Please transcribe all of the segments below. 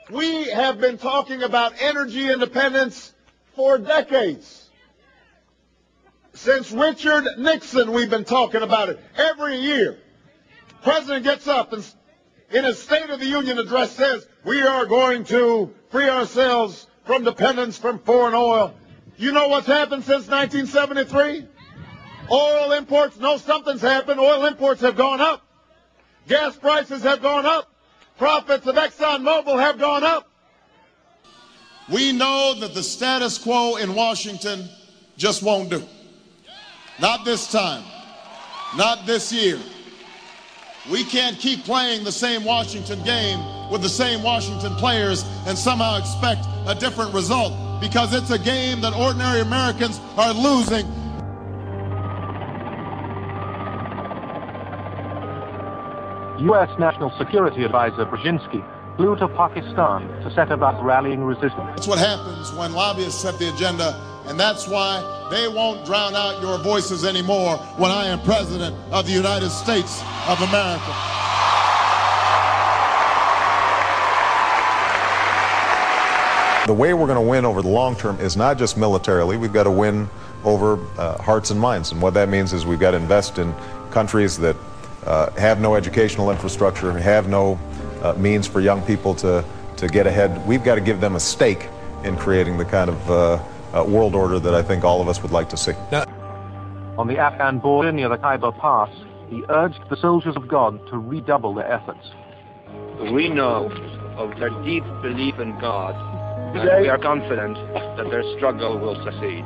We have been talking about energy independence for decades. Since Richard Nixon, we've been talking about it every year. The president gets up and in his State of the Union address says, we are going to free ourselves from dependence from foreign oil. You know what's happened since 1973? Oil imports, no, something's happened. Oil imports have gone up. Gas prices have gone up. Profits of ExxonMobil have gone up. We know that the status quo in Washington just won't do. Not this time. Not this year. We can't keep playing the same Washington game with the same Washington players and somehow expect a different result, because it's a game that ordinary Americans are losing. U.S. National Security Advisor Brzezinski flew to Pakistan to set about rallying resistance. That's what happens when lobbyists set the agenda, and that's why they won't drown out your voices anymore when I am President of the United States of America. The way we're going to win over the long term is not just militarily. We've got to win over hearts and minds, and what that means is we've got to invest in countries that have no educational infrastructure, have no means for young people to get ahead. We've got to give them a stake in creating the kind of world order that I think all of us would like to see. On the Afghan border near the Khyber Pass, he urged the soldiers of God to redouble their efforts. We know of their deep belief in God, and we are confident that their struggle will succeed.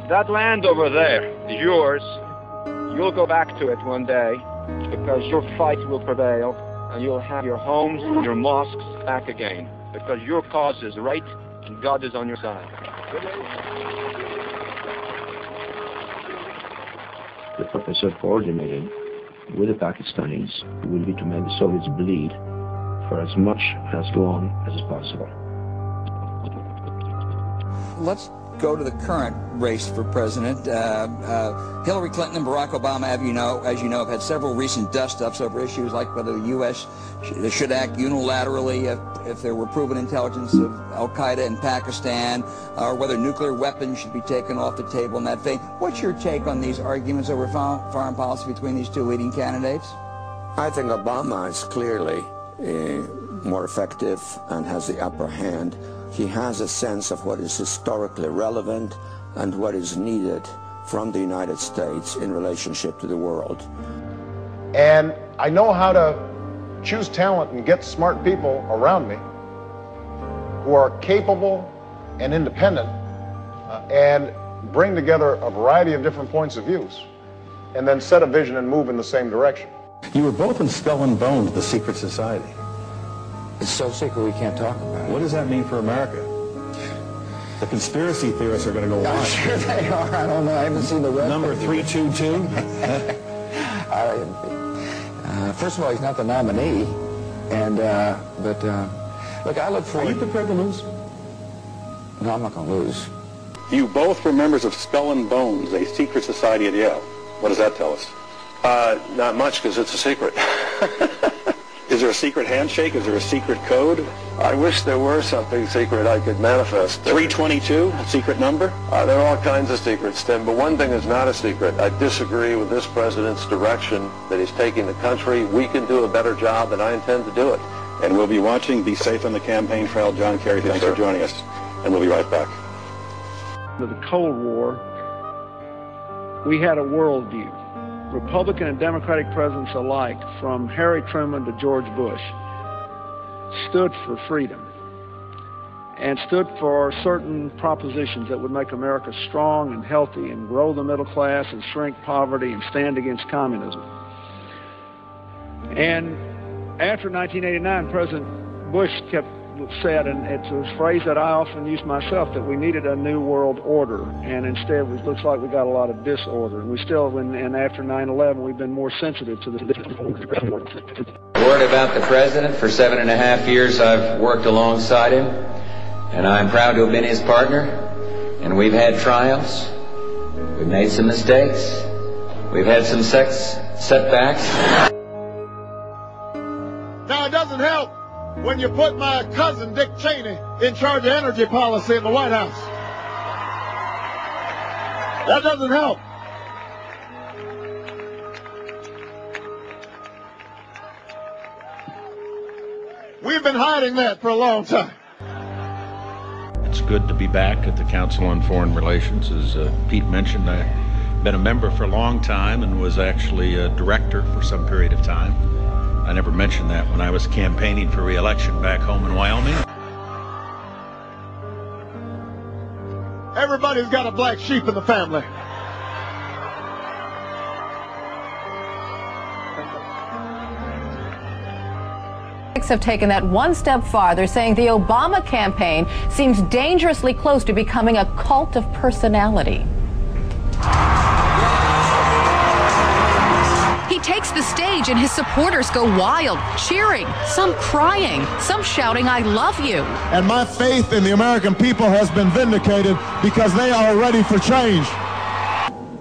That land over there is yours. You'll go back to it one day, because your fight will prevail, and you'll have your homes and your mosques back again, because your cause is right and God is on your side. The professor coordinated with the Pakistanis will be to make the Soviets bleed for as long as possible. Let's go to the current race for president. Hillary Clinton and Barack Obama, as you know, have had several recent dust-ups over issues like whether the U.S. should act unilaterally if there were proven intelligence of al-Qaeda in Pakistan, or whether nuclear weapons should be taken off the table in that vein. What's your take on these arguments over foreign policy between these two leading candidates? I think Obama is clearly more effective and has the upper hand. He has a sense of what is historically relevant and what is needed from the United States in relationship to the world. And I know how to choose talent and get smart people around me who are capable and independent and bring together a variety of different points of views and then set a vision and move in the same direction. You were both in Skull and Bones, the secret society. It's so secret we can't talk about it. What does that mean for America? The conspiracy theorists are going to go wild. I'm sure they are. I don't know. I haven't seen the rest. Number 322? First of all, he's not the nominee. And, look, I look forward... Are you prepared to lose? No, I'm not going to lose. You both were members of Skull and Bones, a secret society at Yale. What does that tell us? Not much, because it's a secret. Is there a secret handshake? Is there a secret code? I wish there were something secret I could manifest. 322, a secret number? There are all kinds of secrets, Tim, but one thing is not a secret. I disagree with this president's direction that he's taking the country. We can do a better job, and I intend to do it. And we'll be watching. Be safe on the campaign trail. John Kerry, thanks for joining us. And we'll be right back. With the Cold War, we had a worldview. Republican and Democratic presidents alike, from Harry Truman to George Bush, stood for freedom and stood for certain propositions that would make America strong and healthy and grow the middle class and shrink poverty and stand against communism. And after 1989, President Bush said, and it's a phrase that I often use myself, that we needed a new world order, and instead it looks like we got a lot of disorder. And we still, and after 9/11, we've been more sensitive to the disorder. Word about the president. For 7.5 years I've worked alongside him, and I'm proud to have been his partner. And we've had triumphs, we've made some mistakes, we've had some setbacks. it doesn't help when you put my cousin Dick Cheney in charge of energy policy in the White House. That doesn't help. We've been hiding that for a long time. It's good to be back at the Council on Foreign Relations. As Pete mentioned, I've been a member for a long time and was actually a director for some period of time. I never mentioned that when I was campaigning for re-election back home in Wyoming. Everybody's got a black sheep in the family. Have taken that one step farther, saying the Obama campaign seems dangerously close to becoming a cult of personality. He takes the stage and his supporters go wild, cheering, some crying, some shouting, "I love you." And my faith in the American people has been vindicated because they are ready for change.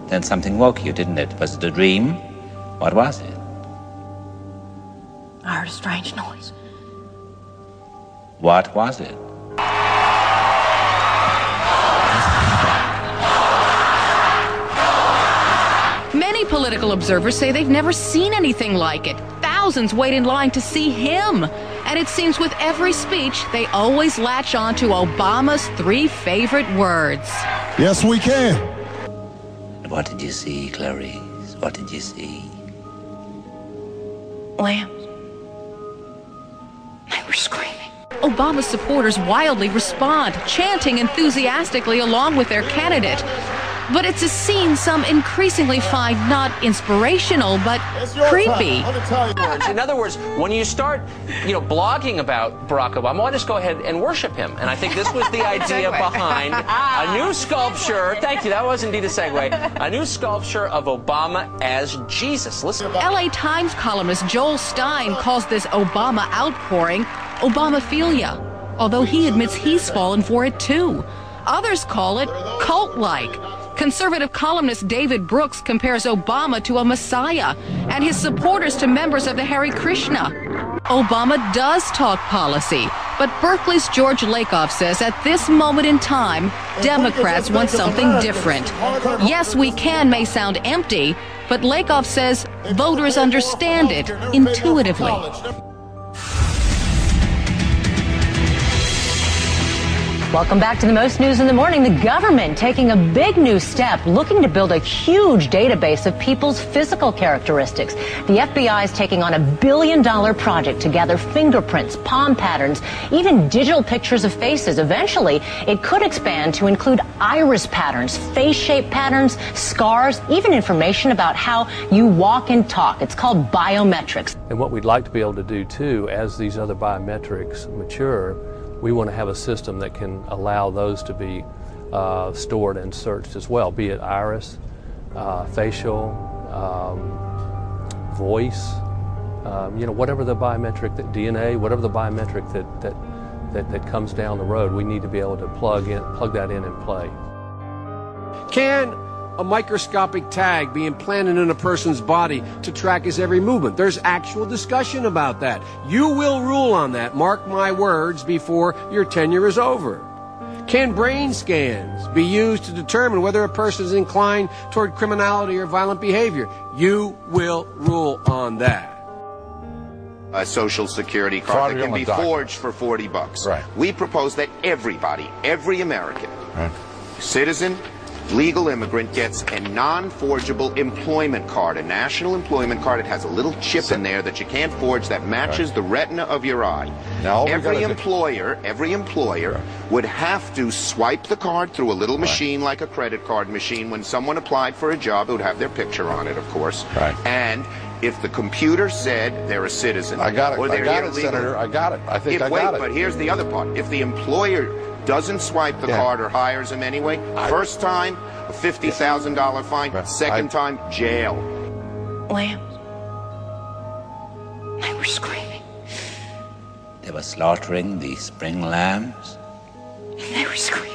Then something woke you, didn't it? Was it a dream? What was it? I heard a strange noise. What was it? Many political observers say they've never seen anything like it. Thousands wait in line to see him. And it seems with every speech, they always latch on to Obama's 3 favorite words. Yes, we can. What did you see, Clarice? What did you see? Lambs. They were screaming. Obama's supporters wildly respond, chanting enthusiastically along with their candidate. But it's a scene some increasingly find not inspirational, but creepy. In other words, when you start, blogging about Barack Obama, why just go ahead and worship him? And I think this was the idea behind a new sculpture. Thank you. That was indeed a segue. A new sculpture of Obama as Jesus. Listen. LA Times columnist Joel Stein calls this Obama outpouring Obamaphilia, although he admits he's fallen for it too. Others call it cult-like. Conservative columnist David Brooks compares Obama to a messiah and his supporters to members of the Hare Krishna. Obama does talk policy, but Berkeley's George Lakoff says at this moment in time, Democrats want something different. Yes, we can may sound empty, but Lakoff says voters understand it intuitively. Welcome back to the most news in the morning. The government taking a big new step, looking to build a huge database of people's physical characteristics. The FBI is taking on $1 billion project to gather fingerprints, palm patterns, even digital pictures of faces. Eventually, it could expand to include iris patterns, face shape patterns, scars, even information about how you walk and talk. It's called biometrics. And what we'd like to be able to do, too, as these other biometrics mature, we want to have a system that can allow those to be stored and searched as well, be it iris, facial, voice, whatever the biometric, that DNA, whatever the biometric that comes down the road, we need to be able to plug that in and play. Can a microscopic tag be implanted in a person's body to track his every movement? There's actual discussion about that. You will rule on that, mark my words, before your tenure is over. Can brain scans be used to determine whether a person is inclined toward criminality or violent behavior? You will rule on that. A Social Security card that can be forged for $40. Right. We propose that everybody, every American, citizen, legal immigrant, gets a non-forgeable employment card, a national employment card. It has a little chip in there that you can't forge that matches the retina of your eye. Now, every employer would have to swipe the card through a little machine like a credit card machine. When someone applied for a job, it would have their picture on it, of course. And if the computer said they're a citizen, I got it, or they're Senator. I got it. I think I got it. But here's the other part. If the employer doesn't swipe the card or hires him anyway, first time, a $50,000 fine. Second time, jail. Lambs. They were screaming. They were slaughtering the spring lambs. They were screaming.